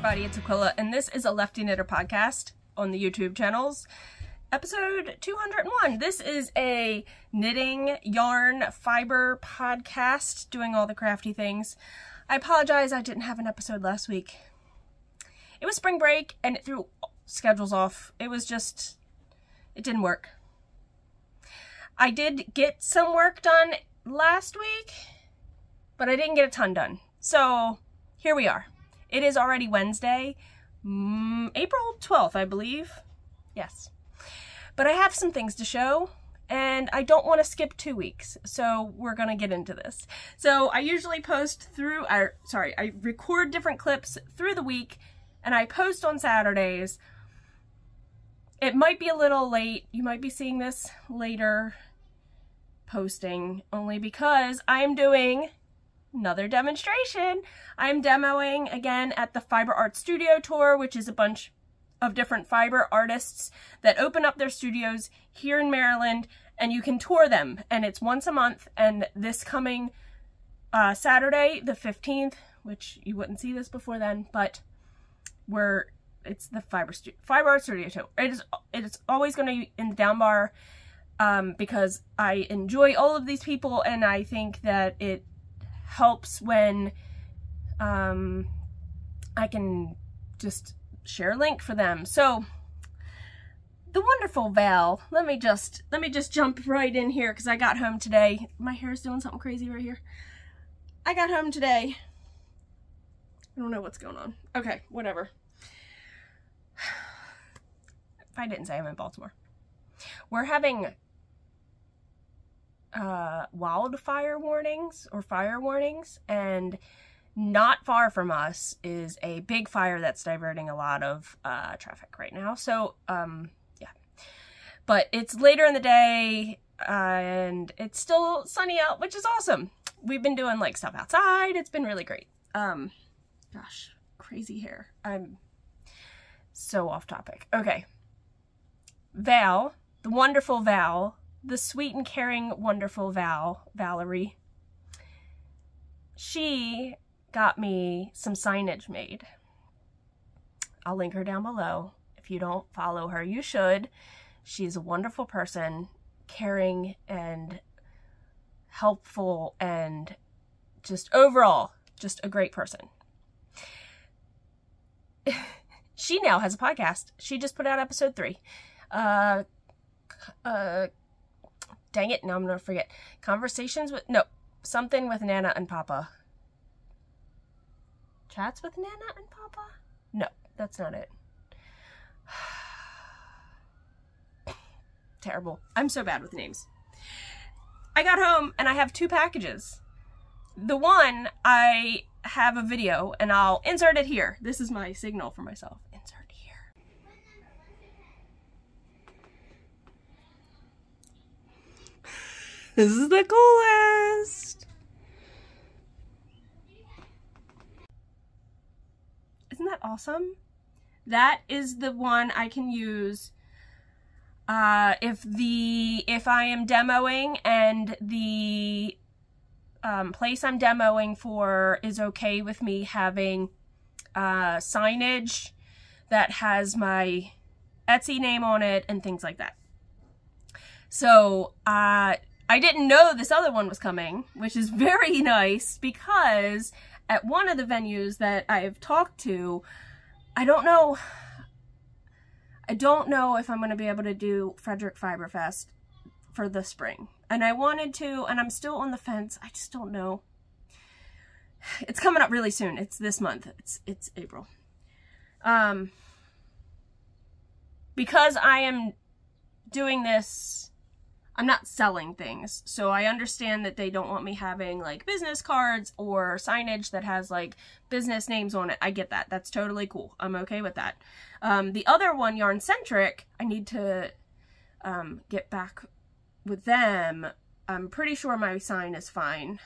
everybody, it's Aquila, and this is a Lefty Knitter podcast on the YouTube channels. Episode 201. This is a knitting, yarn, fiber podcast, doing all the crafty things. I apologize I didn't have an episode last week. It was spring break, and it threw schedules off. It was just, it didn't work. I did get some work done last week, but I didn't get a ton done. So, here we are. It is already Wednesday, April 12th, I believe. Yes. But I have some things to show, and I don't want to skip 2 weeks, so we're going to get into this. So I usually post through, I record different clips through the week, and I post on Saturdays. It might be a little late. You might be seeing this later posting, only because I'm doing another demonstration. I'm demoing again at the Fiber Art Studio Tour, which is a bunch of different fiber artists that open up their studios here in Maryland, and you can tour them, and it's once a month. And this coming Saturday the 15th, which you wouldn't see this before then, but it's the Fiber Art Studio Tour. It is always going to be in the down bar because I enjoy all of these people, and I think that it helps when I can just share a link for them. So the wonderful Val, let me just jump right in here because I got home today. My hair's doing something crazy right here. I got home today. I don't know what's going on. Okay, whatever. If I didn't say, I'm in Baltimore. We're having wildfire warnings or fire warnings, and not far from us is a big fire that's diverting a lot of traffic right now. So yeah, but it's later in the day and it's still sunny out, which is awesome. We've been doing like stuff outside. It's been really great. Gosh, crazy hair. I'm so off topic. Okay, Val, the wonderful Val, the sweet and caring, wonderful Valorie, she got me some signage made. I'll link her down below. If you don't follow her, you should. She's a wonderful person, caring and helpful, and just overall, just a great person. She now has a podcast. She just put out episode 3. Dang it, now I'm gonna forget. Something with Nana and Papa. Chats with Nana and Papa? No, that's not it. Terrible. I'm so bad with names. I got home and I have 2 packages. The one, I have a video and I'll insert it here. This is my signal for myself. Insert here. This is the coolest. Isn't that awesome? That is the one I can use if I am demoing and the place I'm demoing for is okay with me having signage that has my Etsy name on it and things like that. So I didn't know this other one was coming, which is very nice, because at one of the venues that I've talked to, I don't know if I'm going to be able to do Frederick Fiberfest for the spring. And I wanted to, and I'm still on the fence. I just don't know. It's coming up really soon. It's this month. It's April. Because I am doing this, I'm not selling things, so I understand that they don't want me having like business cards or signage that has like business names on it. I get that. That's totally cool. I'm okay with that. The other one, Yarn Centric, I need to get back with them. I'm pretty sure my sign is fine.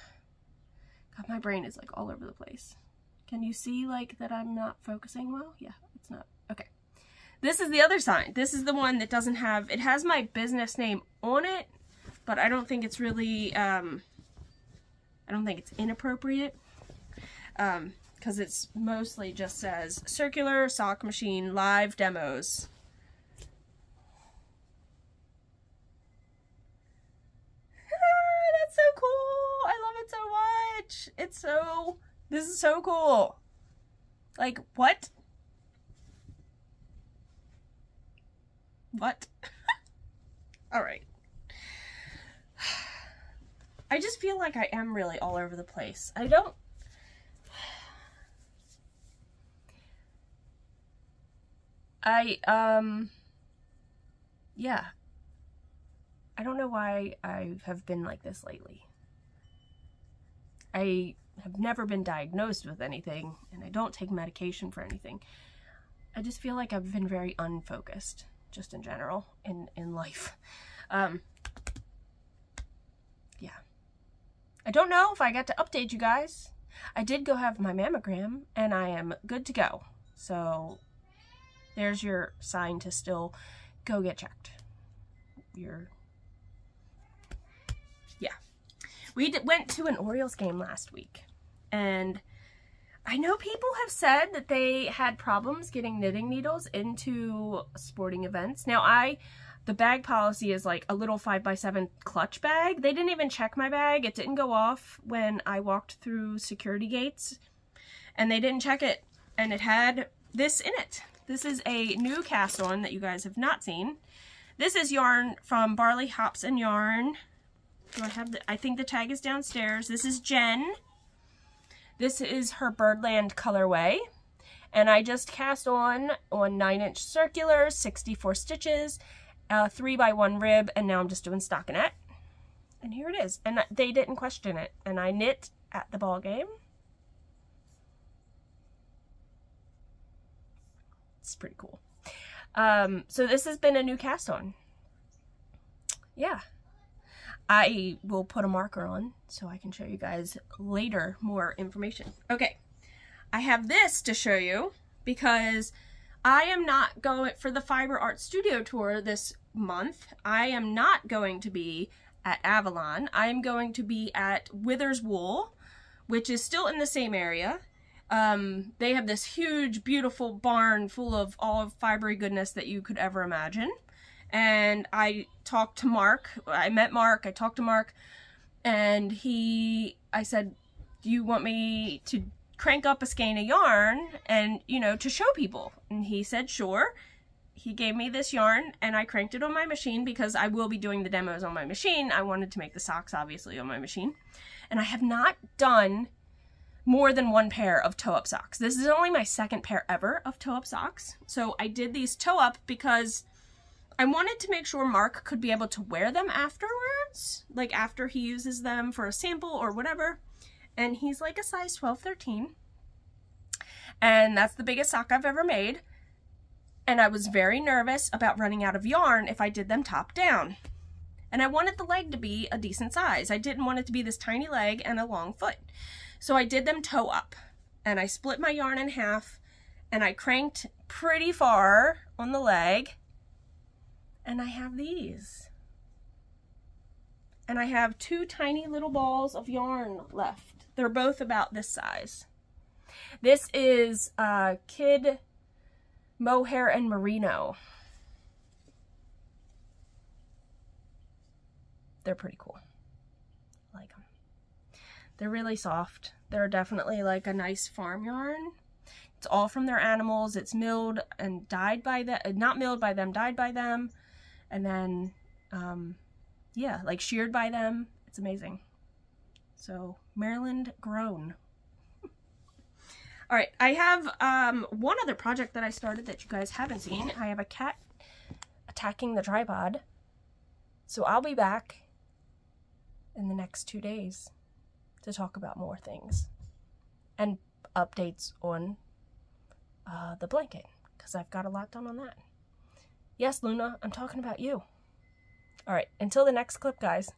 God, my brain is like all over the place. Can you see like that I'm not focusing well? Yeah, it's not. Okay. This is the other sign. This is the one that doesn't have, it has my business name on it, but I don't think it's really, I don't think it's inappropriate. Because because it's mostly just says circular sock machine live demos. That's so cool. I love it so much. It's so, this is so cool. Like, what? What? All right. I just feel like I am really all over the place. I don't... yeah. I don't know why I have been like this lately. I have never been diagnosed with anything, and I don't take medication for anything. I just feel like I've been very unfocused, just in general, in life. Yeah. I don't know if I got to update you guys. I did go have my mammogram, and I am good to go. So, there's your sign to still go get checked. Yeah. We went to an Orioles game last week, and I know people have said that they had problems getting knitting needles into sporting events. Now, the bag policy is like a little 5x7 clutch bag. They didn't even check my bag. It didn't go off when I walked through security gates, and they didn't check it, and it had this in it. This is a new cast on that you guys have not seen. This is yarn from Barley Hops and Yarn. Do I have I think the tag is downstairs. This is Jen. This is her Birdland colorway. And I just cast on 9-inch circular, 64 stitches, 3x1 rib, and now I'm just doing stockinette. And here it is. And they didn't question it. And I knit at the ball game. It's pretty cool. So this has been a new cast on. Yeah. I will put a marker on so I can show you guys later more information. Okay. I have this to show you because I am not going for the Fiber Art Studio Tour this month. I am not going to be at Avalon. I am going to be at Withers Wool, which is still in the same area. They have this huge, beautiful barn full of all of fibery goodness that you could ever imagine. And I talked to Mark. I met Mark. I talked to Mark. And I said, do you want me to crank up a skein of yarn and, you know, to show people? And he said, sure. He gave me this yarn and I cranked it on my machine because I will be doing the demos on my machine. I wanted to make the socks, obviously, on my machine. And I have not done more than one pair of toe-up socks. This is only my second pair ever of toe-up socks. So I did these toe-up because I wanted to make sure Mark could be able to wear them afterwards, like after he uses them for a sample or whatever. And he's like a size 12, 13. And that's the biggest sock I've ever made. And I was very nervous about running out of yarn if I did them top down. And I wanted the leg to be a decent size. I didn't want it to be this tiny leg and a long foot. So I did them toe up. And I split my yarn in half. And I cranked pretty far on the leg. And I have these. And I have two tiny little balls of yarn left. They're both about this size. This is Kid Mohair and Merino. They're pretty cool. I like them. They're really soft. They're definitely like a nice farm yarn. It's all from their animals. It's milled and dyed by them. Not milled by them, dyed by them. And then, yeah, like sheared by them. It's amazing. So, Maryland grown. All right, I have one other project that I started that you guys haven't seen. I have a cat attacking the tripod. So I'll be back in the next 2 days to talk about more things. And updates on the blanket, because I've got a lot done on that. Yes, Luna, I'm talking about you. All right, until the next clip, guys.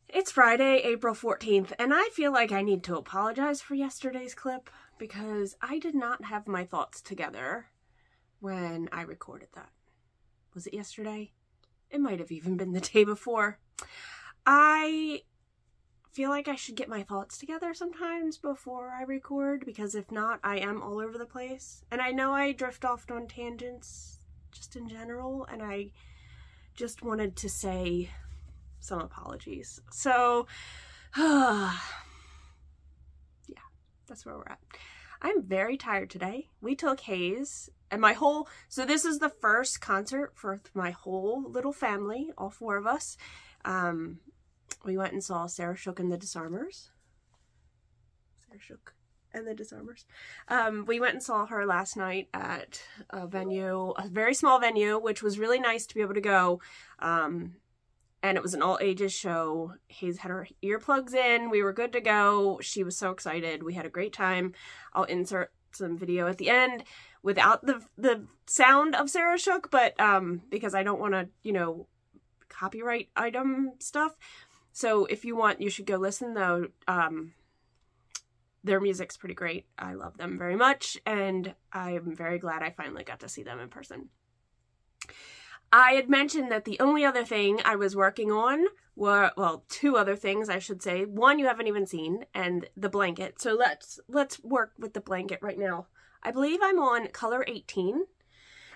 It's Friday, April 14th, and I feel like I need to apologize for yesterday's clip because I did not have my thoughts together when I recorded that. Was it yesterday? It might have even been the day before. I feel like I should get my thoughts together sometimes before I record, because if not, I am all over the place. And I know I drift off on tangents just in general, and I just wanted to say some apologies. So, yeah, that's where we're at. I'm very tired today. We took Hayes and so this is the first concert for my whole little family, all 4 of us. We went and saw Sarah Shook and the Disarmers. We went and saw her last night at a very small venue, which was really nice to be able to go. And it was an all-ages show. Hayes had her earplugs in. We were good to go. She was so excited. We had a great time. I'll insert some video at the end without the sound of Sarah Shook, but because I don't want to, you know, copyright item stuff. So if you want, you should go listen, though. Their music's pretty great. I love them very much, and I'm very glad I finally got to see them in person. I had mentioned that the only other thing I was working on were, well, 2 other things, I should say. One you haven't even seen, and the blanket. So let's work with the blanket right now. I believe I'm on color 18,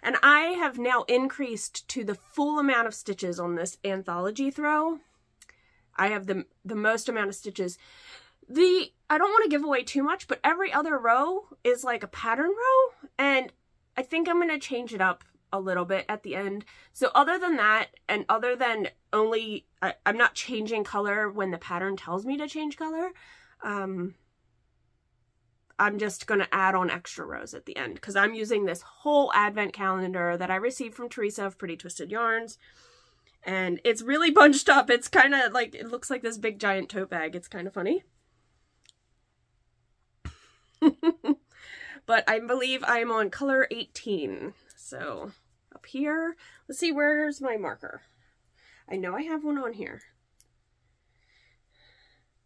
and I have now increased to the full amount of stitches on this Anthology throw. I have the most amount of stitches. I don't want to give away too much, but every other row is like a pattern row, and I think I'm going to change it up a little bit at the end. So other than that, and other than only, I'm not changing color when the pattern tells me to change color. I'm just going to add on extra rows at the end, because I'm using this whole advent calendar that I received from Theresa of Pretty Twisted Yarns. And it's really bunched up. It's kind of like, it looks like this big giant tote bag. It's kind of funny. But I believe I'm on color 18. So up here, let's see, where's my marker? I know I have one on here.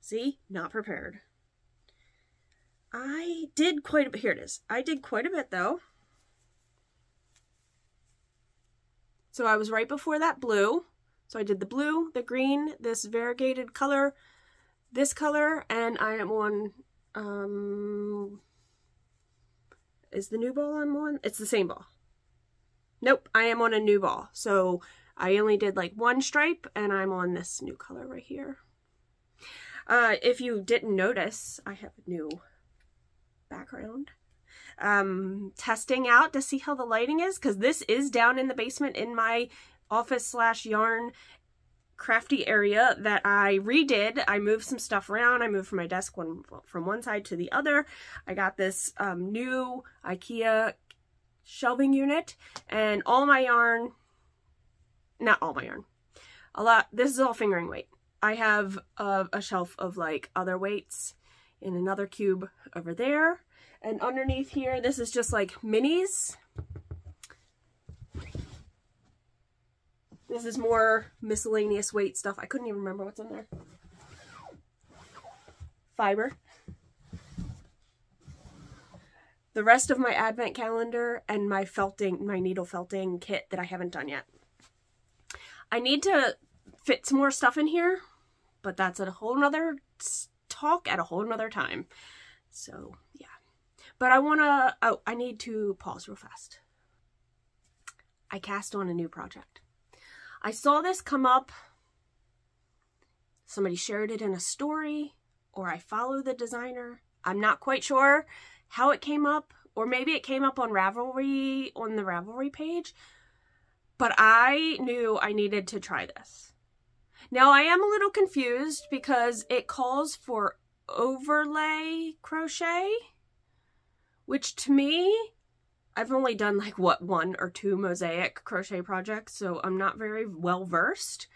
See, not prepared. I did quite a bit. Here it is. I did quite a bit though. So I was right before that blue. So I did the blue, the green, this variegated color, this color, and I am on, is the new ball I'm on? It's the same ball. Nope, I am on a new ball. So I only did like 1 stripe, and I'm on this new color right here. If you didn't notice, I have a new background. Testing out to see how the lighting is, because this is down in the basement in my office / yarn crafty area that I redid. I moved some stuff around. I moved from my desk from one side to the other. I got this new IKEA shelving unit, and all my yarn, not all my yarn, a lot, this is all fingering weight. I have a shelf of like other weights in another cube over there. And underneath here, this is just like minis. This is more miscellaneous weight stuff. I couldn't even remember what's in there. Fiber. The rest of my advent calendar and my needle felting kit that I haven't done yet. I need to fit some more stuff in here, but that's a whole nother talk at a whole nother time. So, yeah. But I need to pause real fast. I cast on a new project. I saw this come up. Somebody shared it in a story, or I follow the designer. I'm not quite sure how it came up, or maybe it came up on Ravelry, on the Ravelry page, but I knew I needed to try this. Now I am a little confused because it calls for overlay crochet, which to me, I've only done like, what, 1 or 2 mosaic crochet projects, so I'm not very well versed,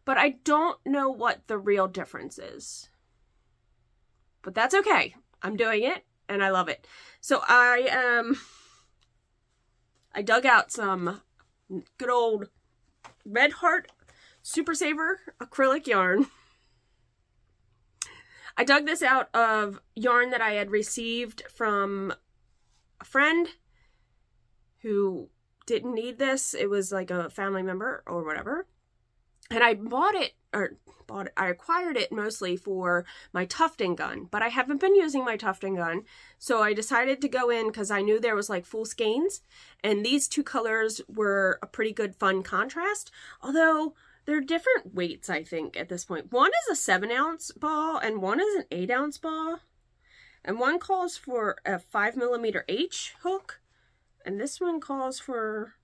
but I don't know what the real difference is. But that's okay. I'm doing it, and I love it. So I dug out some good old Red Heart Super Saver acrylic yarn. I dug this out of yarn that I had received from a friend who didn't need this. It was like a family member or whatever. And I bought it I acquired it mostly for my tufting gun, but I haven't been using my tufting gun, so I decided to go in because I knew there was like full skeins, and these two colors were a pretty good fun contrast, although they're different weights, I think, at this point. One is a 7-ounce ball, and one is an 8-ounce ball, and one calls for a 5mm H hook, and this one calls for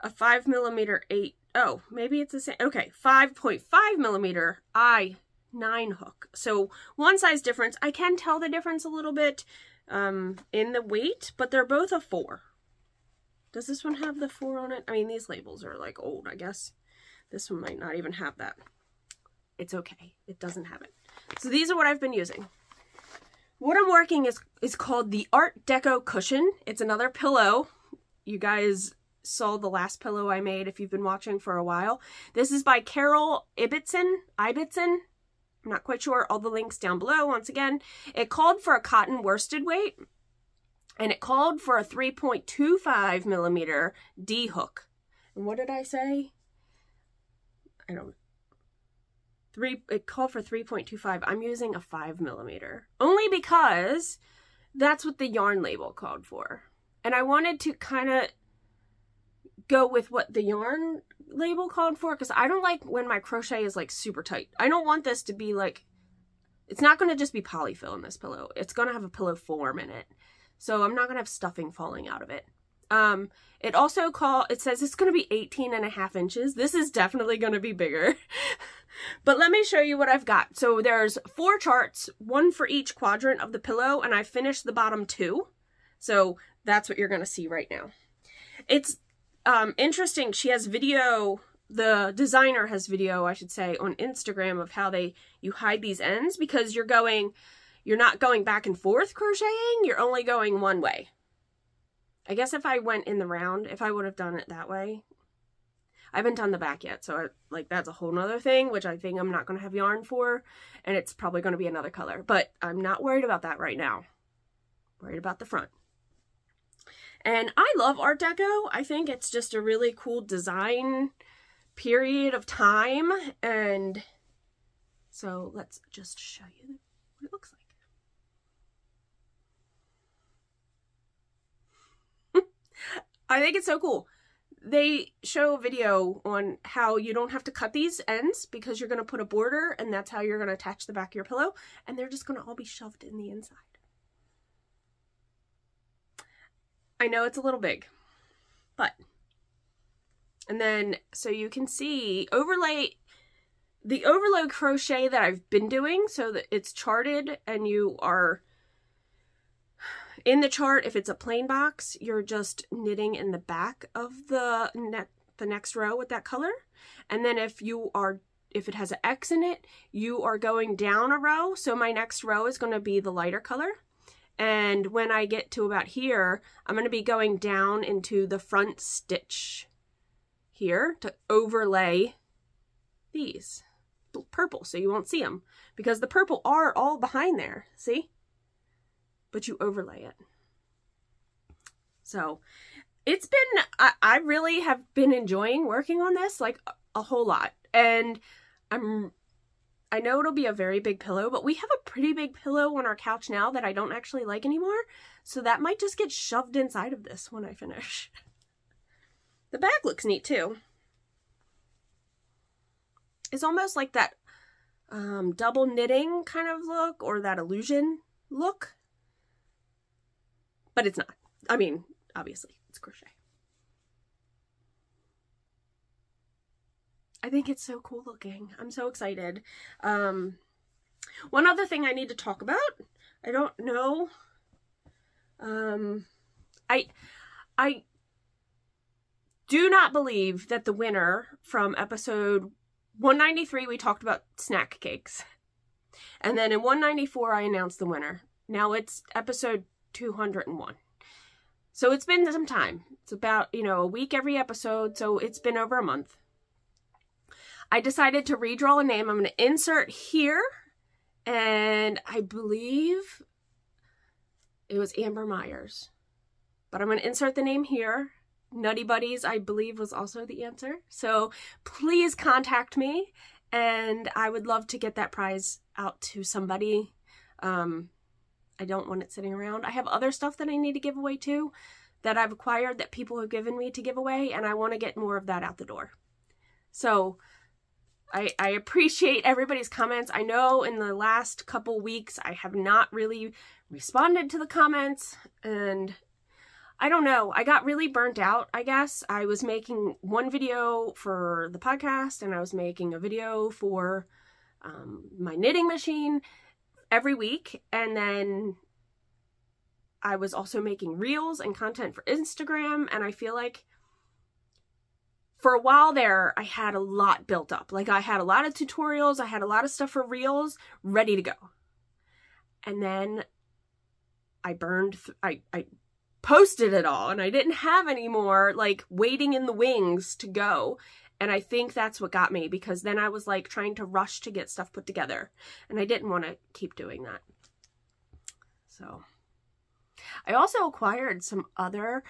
a 5mm 8. Oh, maybe it's the same. Okay, 5.5mm I9 hook. So one size difference. I can tell the difference a little bit in the weight, but they're both a 4. Does this one have the 4 on it? I mean, these labels are like old, I guess. This one might not even have that. It's okay. It doesn't have it. So these are what I've been using. What I'm working is called the Art Deco cushion. It's another pillow. You guys saw the last pillow I made if you've been watching for a while. This is by Carol Ibbetson. I'm not quite sure. All the links down below once again. It called for a cotton worsted weight, and it called for a 3.25mm D hook. And what did I say? It called for 3.25. I'm using a 5mm. Only because that's what the yarn label called for. And I wanted to kind of go with what the yarn label called for, because I don't like when my crochet is like super tight. I don't want this to be like, it's not going to just be polyfill in this pillow. It's going to have a pillow form in it. So I'm not going to have stuffing falling out of it. It also it says it's going to be 18.5 inches. This is definitely going to be bigger. But let me show you what I've got. So there's 4 charts, 1 for each quadrant of the pillow, and I finished the bottom 2. So that's what you're going to see right now. It's interesting. She has video, the designer has video, I should say, on Instagram of how you hide these ends, because you're not going back and forth crocheting, you're only going one way. I guess if I went in the round, if I would have done it that way. I haven't done the back yet, so that's a whole nother thing, which I think I'm not going to have yarn for, and it's probably going to be another color, but I'm not worried about that right now. I'm worried about the front. And I love Art Deco. I think it's just a really cool design period of time, and so let's just show you what it looks like. I think it's so cool. They show a video on how you don't have to cut these ends because you're going to put a border, and that's how you're going to attach the back of your pillow, and they're just going to all be shoved in the inside. I know it's a little big, but, and then, so you can see the overload crochet that I've been doing, so that it's charted, and you are in the chart. If it's a plain box, you're just knitting in the back of the next row with that color. And then if it has an X in it, you are going down a row. So my next row is going to be the lighter color. And when I get to about here, I'm going to be going down into the front stitch here to overlay these purple, so you won't see them, because the purple are all behind there, see? But you overlay it. So it's been, I really have been enjoying working on this, like a whole lot. And I know it'll be a very big pillow, but we have a pretty big pillow on our couch now that I don't actually like anymore. So that might just get shoved inside of this when I finish. The back looks neat too. It's almost like that double knitting kind of look, or that illusion look. But it's not. I mean, obviously, it's crochet. I think it's so cool looking. I'm so excited. One other thing I need to talk about. I don't know. I do not believe that the winner from episode 193, we talked about snack cakes. And then in 194, I announced the winner. Now it's episode 201. So it's been some time. It's about, a week every episode, so it's been over a month. I decided to redraw a name. I'm going to insert here, and I believe it was Amber Myers. But I'm going to insert the name here, Nutty Buddies, I believe, was also the answer. So please contact me, and I would love to get that prize out to somebody. I don't want it sitting around. I have other stuff that I need to give away too, that I've acquired that people have given me to give away, and I want to get more of that out the door. So I appreciate everybody's comments. I know in the last couple weeks I have not really responded to the comments, and I don't know. I got really burnt out, I guess. I was making one video for the podcast, and I was making a video for my knitting machine every week, and then I was also making reels and content for Instagram, and I feel like for a while there, I had a lot built up. Like, I had a lot of tutorials, I had a lot of stuff for reels ready to go. And then I posted it all, and I didn't have any more, like, waiting in the wings to go. And I think that's what got me, because then I was, like, trying to rush to get stuff put together, and I didn't want to keep doing that. So I also acquired some other,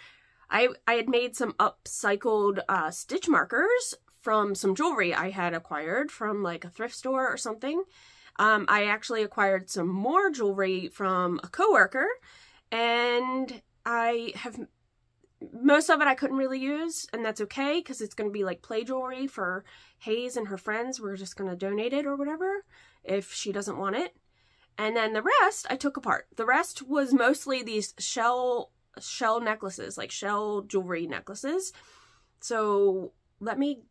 I had made some upcycled stitch markers from some jewelry I had acquired from, like, a thrift store or something. I actually acquired some more jewelry from a coworker, and I have, most of it I couldn't really use, and that's okay, because it's going to be like play jewelry for Hayes and her friends. We're just going to donate it or whatever if she doesn't want it. And then the rest I took apart. The rest was mostly these shell necklaces, like shell jewelry necklaces. So let me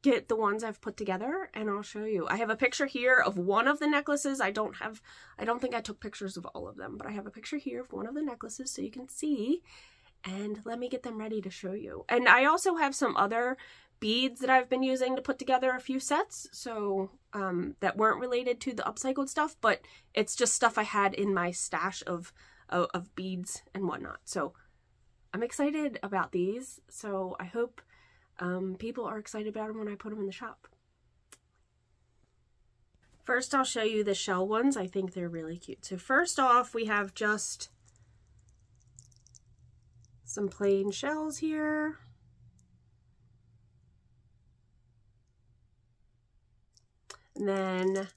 get the ones I've put together and I'll show you. I have a picture here of one of the necklaces. I don't think I took pictures of all of them, but I have a picture here of one of the necklaces so you can see. And let me get them ready to show you. And I also have some other beads that I've been using to put together a few sets, so that weren't related to the upcycled stuff, but it's just stuff I had in my stash of beads and whatnot. So I'm excited about these, so I hope people are excited about them when I put them in the shop. First, I'll show you the shell ones. I think they're really cute. So first off, we have just some plain shells here. And then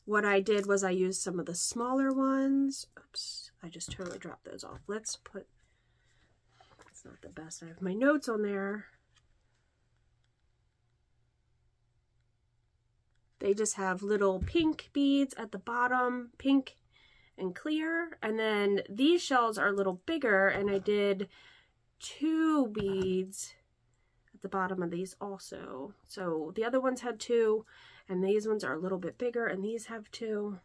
what I did was I used some of the smaller ones. Oops, I just totally dropped those off. Let's put, it's not the best. I have my notes on there. They just have little pink beads at the bottom, pink and clear. And then these shells are a little bigger, and I did 2 beads at the bottom of these also. So the other ones had 2, and these ones are a little bit bigger, and these have 2.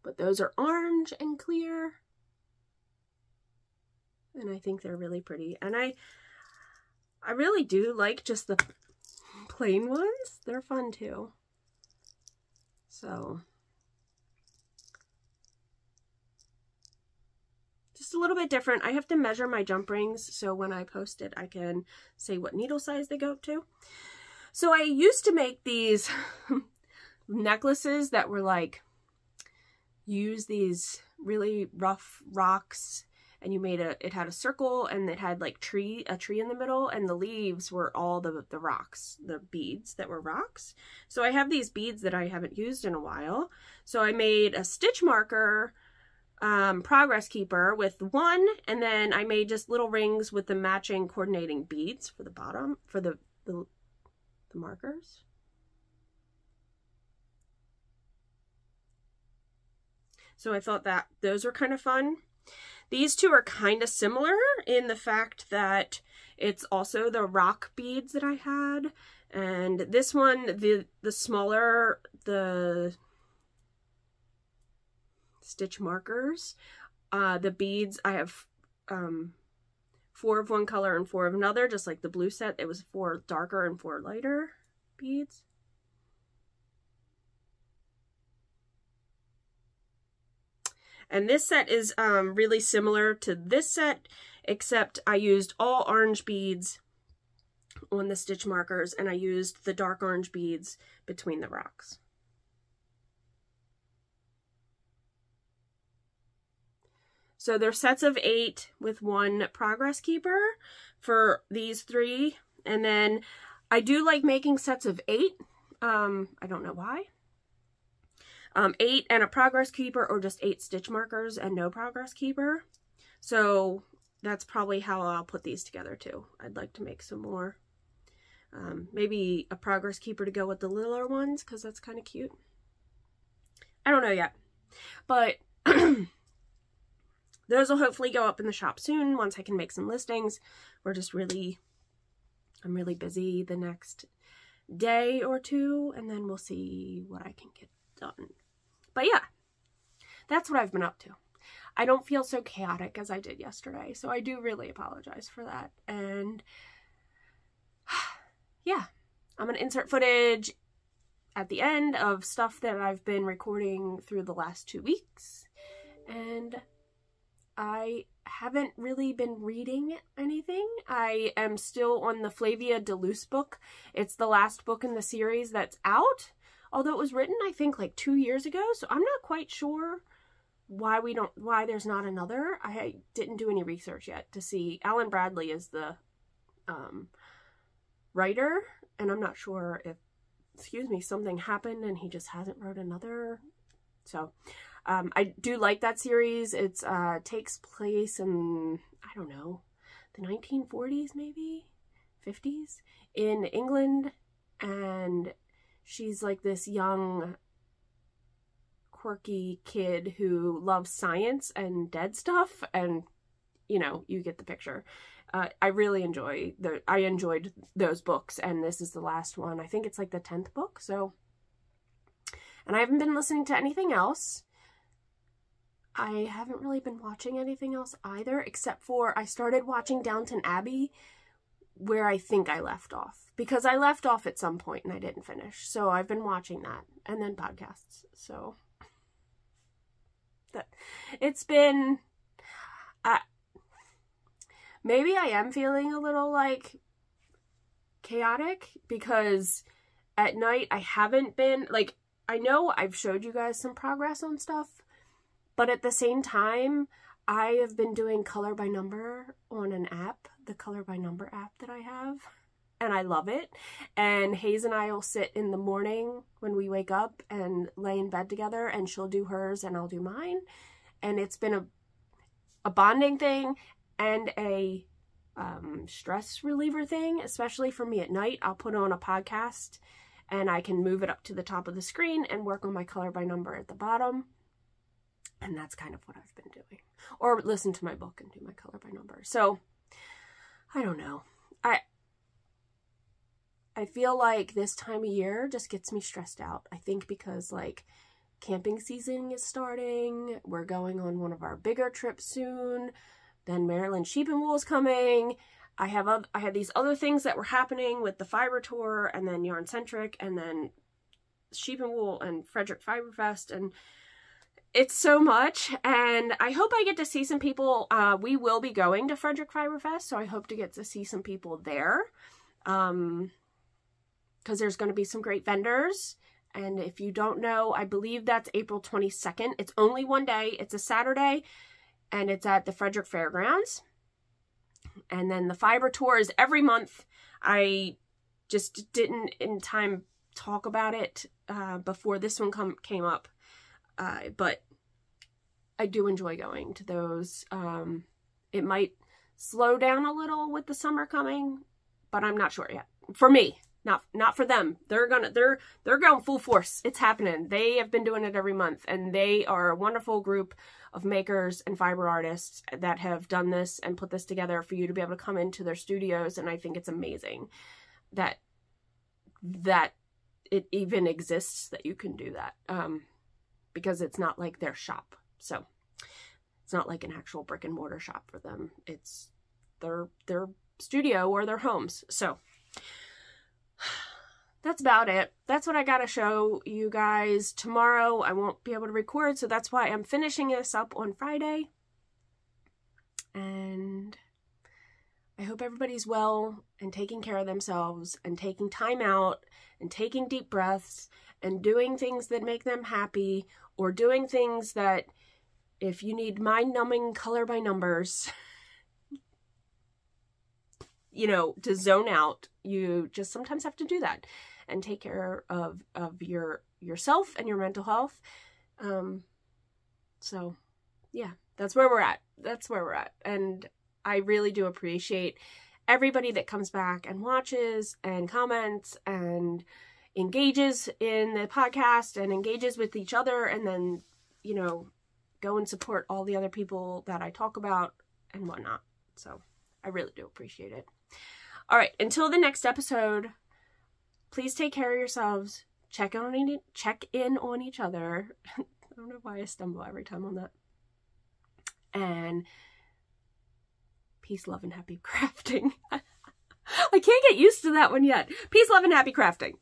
But those are orange and clear, and I think they're really pretty. And I really do like just the plain ones. They're fun too. So just a little bit different. I have to measure my jump rings, so when I post it I can say what needle size they go up to. So I used to make these necklaces that were like, use these really rough rocks, and you made it had a circle, and it had like a tree in the middle, and the leaves were all the rocks, the beads that were rocks. So I have these beads that I haven't used in a while. So I made a stitch marker progress keeper with one, and then I made just little rings with the matching coordinating beads for the bottom, for the markers. So I thought that those were kind of fun. These two are kind of similar in the fact that it's also the rock beads that I had, and this one, the smaller the stitch markers, the beads, I have 4 of one color and 4 of another, just like the blue set. It was 4 darker and 4 lighter beads. And this set is really similar to this set, except I used all orange beads on the stitch markers, and I used the dark orange beads between the rocks. So they're sets of 8 with 1 progress keeper for these 3. And then I do like making sets of 8. I don't know why. 8 and a progress keeper, or just 8 stitch markers and no progress keeper. So that's probably how I'll put these together too. I'd like to make some more. Maybe a progress keeper to go with the littler ones, because that's kind of cute. I don't know yet. But those will hopefully go up in the shop soon once I can make some listings. I'm really busy the next day or 2, and then we'll see what I can get done. But yeah, that's what I've been up to. I don't feel so chaotic as I did yesterday, so I do really apologize for that. And yeah, I'm going to insert footage at the end of stuff that I've been recording through the last 2 weeks. And I haven't really been reading anything. I am still on the Flavia Deluxe book. It's the last book in the series that's out, although it was written, I think, like 2 years ago. So I'm not quite sure why there's not another. I didn't do any research yet to see. Alan Bradley is the writer, and I'm not sure if, something happened and he just hasn't wrote another. So I do like that series. It's takes place in, I don't know, the 1940s, maybe 50s in England, and she's like this young quirky kid who loves science and dead stuff, and you get the picture. I really enjoyed those books, and this is the last one. I think it's like the 10th book. So, and I haven't been listening to anything else. I haven't really been watching anything else either, except for I started watching Downton Abbey, where I think I left off, because I left off at some point and I didn't finish. So I've been watching that, and then podcasts. So it's been, maybe I am feeling a little like chaotic, because at night I haven't been, like, I know I've showed you guys some progress on stuff, but at the same time, I have been doing color by number on an app, the color by number app that I have, and I love it. And Hayes and I will sit in the morning when we wake up and lay in bed together, and she'll do hers and I'll do mine. And it's been a bonding thing and a stress reliever thing, especially for me at night. I'll put on a podcast and I can move it up to the top of the screen and work on my color by number at the bottom. And that's kind of what I've been doing. Or listen to my book and do my color by number. So, I don't know. I feel like this time of year just gets me stressed out. I think because, like, camping season is starting. We're going on one of our bigger trips soon. Then Maryland Sheep and Wool is coming. I had these other things that were happening with the Fiber Tour, and then Yarn Centric, and then Sheep and Wool and Frederick Fiber Fest, and it's so much. And I hope I get to see some people. We will be going to Frederick Fiber Fest, so I hope to get to see some people there, because there's going to be some great vendors. And if you don't know, I believe that's April 22nd. It's only one day. It's a Saturday, and it's at the Frederick Fairgrounds. And then the Fiber Tour is every month. I just didn't in time talk about it before this one came up. But I do enjoy going to those. It might slow down a little with the summer coming, but I'm not sure yet. For me, not for them. They're going full force. It's happening. They have been doing it every month, and they are a wonderful group of makers and fiber artists that have done this and put this together for you to be able to come into their studios. And I think it's amazing that it even exists, that you can do that, because it's not like their shop. So it's not like an actual brick and mortar shop for them. It's their studio or their homes. So that's about it. That's what I gotta show you guys. Tomorrow I won't be able to record, so that's why I'm finishing this up on Friday. And I hope everybody's well and taking care of themselves and taking time out and taking deep breaths and doing things that make them happy, or doing things that if you need mind-numbing color by numbers, you know, to zone out, you just sometimes have to do that and take care of yourself and your mental health. So yeah, that's where we're at. That's where we're at. And I really do appreciate everybody that comes back and watches and comments and engages in the podcast and engages with each other, and then, you know, go and support all the other people that I talk about and whatnot. So I really do appreciate it. All right, until the next episode, please take care of yourselves. Check in on each other. I don't know why I stumble every time on that. And peace, love, and happy crafting. I can't get used to that one yet. Peace, love, and happy crafting.